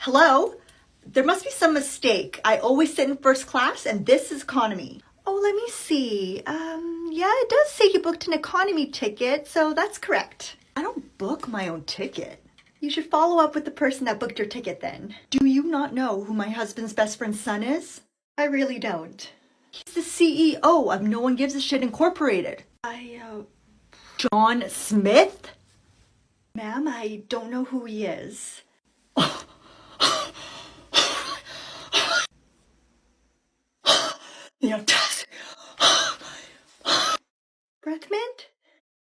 Hello? There must be some mistake. I always sit in first class and this is economy. Oh, let me see. Yeah, it does say you booked an economy ticket, so that's correct. I don't book my own ticket. You should follow up with the person that booked your ticket then. Do you not know who my husband's best friend's son is? I really don't. He's the CEO of No One Gives a Shit Incorporated. John Smith? Ma'am, I don't know who he is. Yeah.